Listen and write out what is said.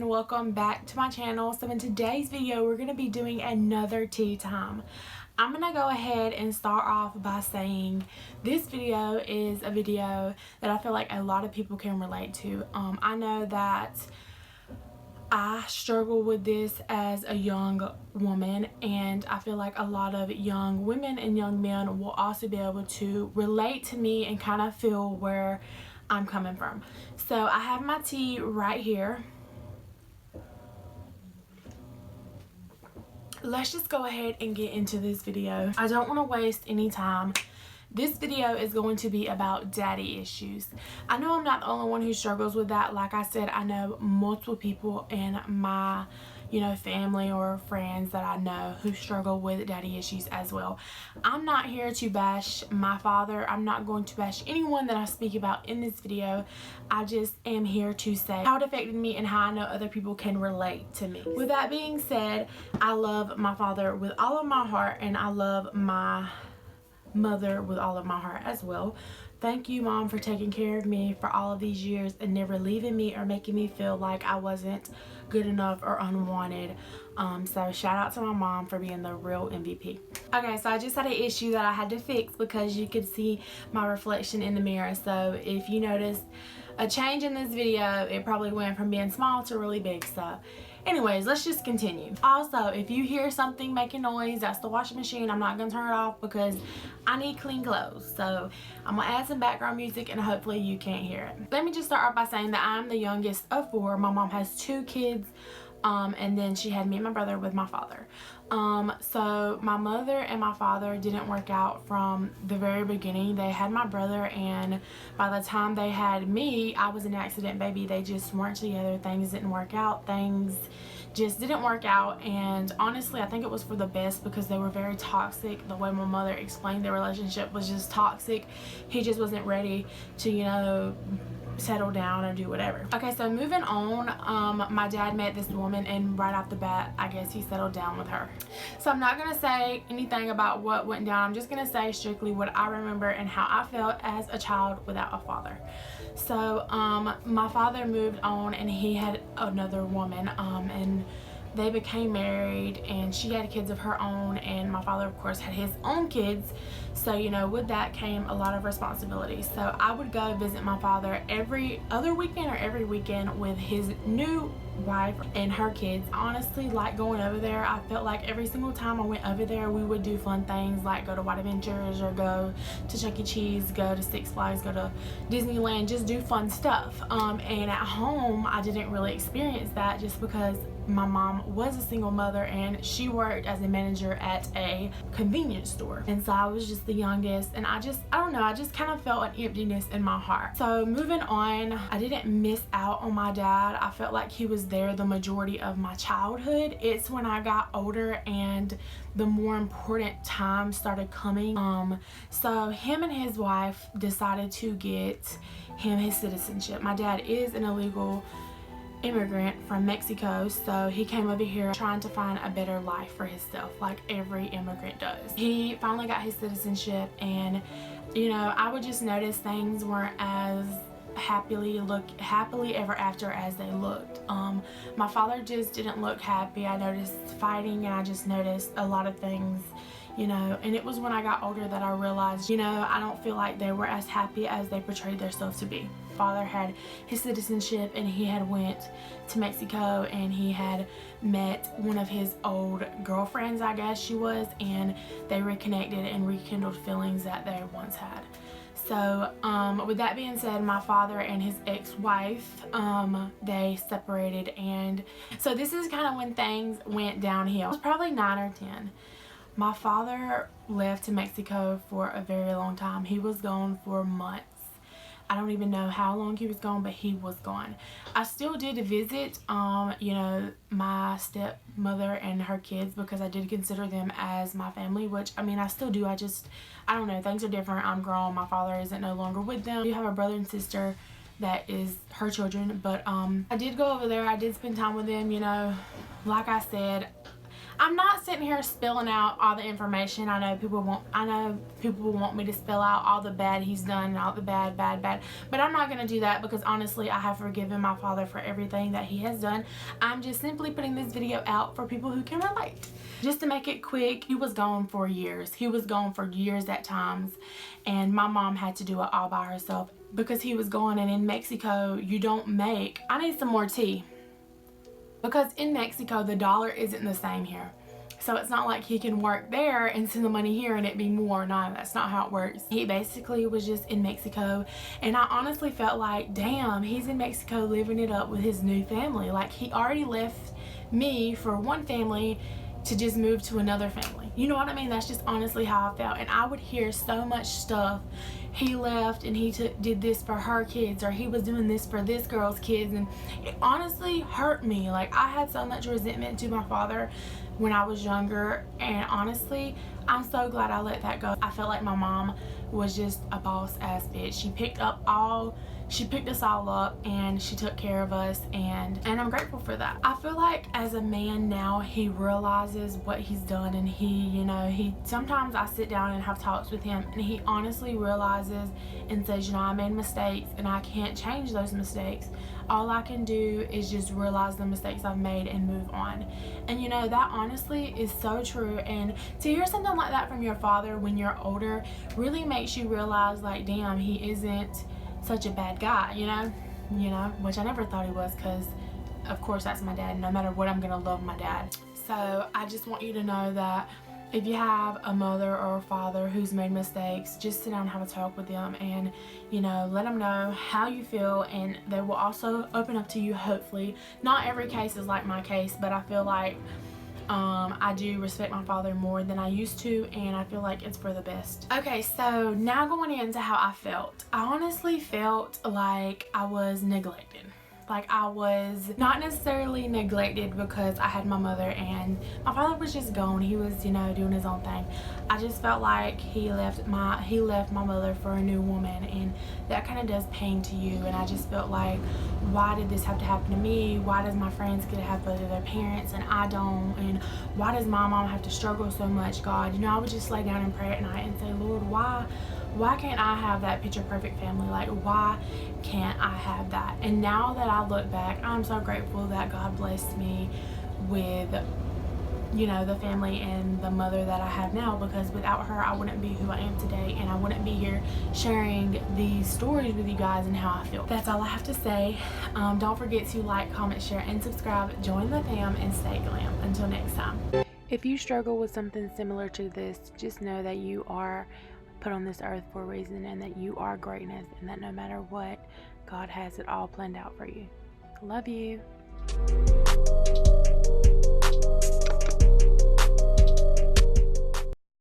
and welcome back to my channel. So in today's video we're going to be doing another tea time. I'm going to go ahead and start off by saying this video is a video that I feel like a lot of people can relate to. I know that I struggle with this as a young woman, and I feel like a lot of young women and young men will also be able to relate to me and kind of feel where I'm coming from. So I have my tea right here. Let's just go ahead and get into this video. I don't want to waste any time. This video is going to be about daddy issues. I know I'm not the only one who struggles with that. Like I said, I know multiple people in my, family or friends that I know who struggle with daddy issues as well. I'm not here to bash my father. I'm not going to bash anyone that I speak about in this video. I just am here to say how it affected me and how I know other people can relate to me. With that being said, I love my father with all of my heart, and I love my mother with all of my heart as well. Thank you, Mom, for taking care of me for all of these years and never leaving me or making me feel like I wasn't good enough or unwanted. So shout out to my mom for being the real MVP. Okay, so I just had an issue that I had to fix because you could see my reflection in the mirror. So if you noticed a change in this video, it probably went from being small to really big. So anyways, let's just continue. Also, if you hear something making noise, that's the washing machine. I'm not gonna turn it off because I need clean clothes. So I'm gonna add some background music and hopefully you can't hear it. Let me just start off by saying that I'm the youngest of 4. My mom has 2 kids, and then she had me and my brother with my father. So my mother and my father didn't work out from the very beginning. They had my brother, and by the time they had me, I was an accident baby. They just weren't together. Things didn't work out. Things just didn't work out, and honestly I think it was for the best because they were very toxic. The way my mother explained their relationship was just toxic. He just wasn't ready to settle down or do whatever. Okay, so moving on, my dad met this woman, and right off the bat I guess he settled down with her. So I'm not gonna say anything about what went down. I'm just gonna say strictly what I remember and how I felt as a child without a father. So my father moved on and he had another woman, and they became married, and she had kids of her own, and my father of course had his own kids. So with that came a lot of responsibility. So I would go visit my father every other weekend or every weekend with his new wife and her kids. I honestly like going over there. I felt like every single time I went over there we would do fun things like go to White Adventures or go to Jckvlzqz, go to Six Flags, go to Disneyland, just do fun stuff. And at home I didn't really experience that just because my mom was a single mother and she worked as a manager at a convenience store, and so I was just the youngest, and I don't know, I just kind of felt an emptiness in my heart. So moving on, I didn't miss out on my dad. I felt like he was there the majority of my childhood. It's when I got older and the more important time started coming. So him and his wife decided to get him his citizenship. My dad is an illegal immigrant from Mexico, so he came over here trying to find a better life for himself like every immigrant does. He finally got his citizenship, and I would just notice things weren't as happily ever after as they looked. My father just didn't look happy. I noticed fighting, and I just noticed a lot of things, and it was when I got older that I realized, I don't feel like they were as happy as they portrayed themselves to be. Father had his citizenship, and he had went to Mexico, and he had met one of his old girlfriends, I guess she was, and they reconnected and rekindled feelings that they once had. So with that being said, my father and his ex-wife, they separated, and so this is kind of when things went downhill. It was probably 9 or 10. My father left to Mexico for a very long time. He was gone for months. I don't even know how long he was gone, but he was gone. I still did visit, my stepmother and her kids because I did consider them as my family, which, I still do. I don't know. Things are different. I'm grown. My father isn't no longer with them. I do have a brother and sister that is her children, but I did go over there. I did spend time with them, like I said. I'm not sitting here spilling out all the information. I know people want me to spill out all the bad he's done and all the bad, but I'm not going to do that because honestly I have forgiven my father for everything that he has done. I'm just simply putting this video out for people who can relate. Just to make it quick, he was gone for years. He was gone for years at times, and my mom had to do it all by herself because he was gone. And in Mexico you don't make, I need some more tea, because in Mexico the dollar isn't the same here. So it's not like he can work there and send the money here and it be more. No, that's not how it works. He basically was just in Mexico, and I honestly felt like, damn, he's in Mexico living it up with his new family. Like, he already left me for one family to just move to another family. You know what I mean? That's just honestly how I felt. And I would hear so much stuff. He left and he did this for her kids, or he was doing this for this girl's kids, and it honestly hurt me. Like, I had so much resentment to my father when I was younger, and honestly I'm so glad I let that go. I felt like my mom was just a boss ass bitch. She picked us all up and she took care of us, and I'm grateful for that. I feel like as a man now, he realizes what he's done, and he sometimes I sit down and have talks with him, and he honestly realizes and says, you know, I made mistakes and I can't change those mistakes. All I can do is just realize the mistakes I've made and move on. And you know, that honestly is so true. And to hear something like that from your father when you're older really makes you realize, like, damn, he isn't such a bad guy, you know, which I never thought he was, because of course that's my dad. No matter what, I'm gonna love my dad. So I just want you to know that if you have a mother or a father who's made mistakes, just sit down and have a talk with them, and you know, let them know how you feel, and they will also open up to you, hopefully. Not every case is like my case, but I feel like I do respect my father more than I used to, and I feel like it's for the best. Okay, so now going into how I felt. I honestly felt like I was neglected. Like, I was not necessarily neglected because I had my mother and my father was just gone. He was, you know, doing his own thing. I just felt like he left my mother for a new woman, and that kind of does pain to you. And I just felt like, why did this have to happen to me? Why does my friends get to have both of their parents and I don't? And why does my mom have to struggle so much, God? You know, I would just lay down and pray at night and say, Lord, why can't I have that picture perfect family? Like, why can't I have that? And now that I look back, I'm so grateful that God blessed me with, you know, the family and the mother that I have now, because without her I wouldn't be who I am today, and I wouldn't be here sharing these stories with you guys and how I feel. That's all I have to say. Don't forget to like, comment, share, and subscribe. Join the fam and stay glam. Until next time. If you struggle with something similar to this, just know that you are put on this earth for a reason, and that you are greatness, and that no matter what, God has it all planned out for you. Love you.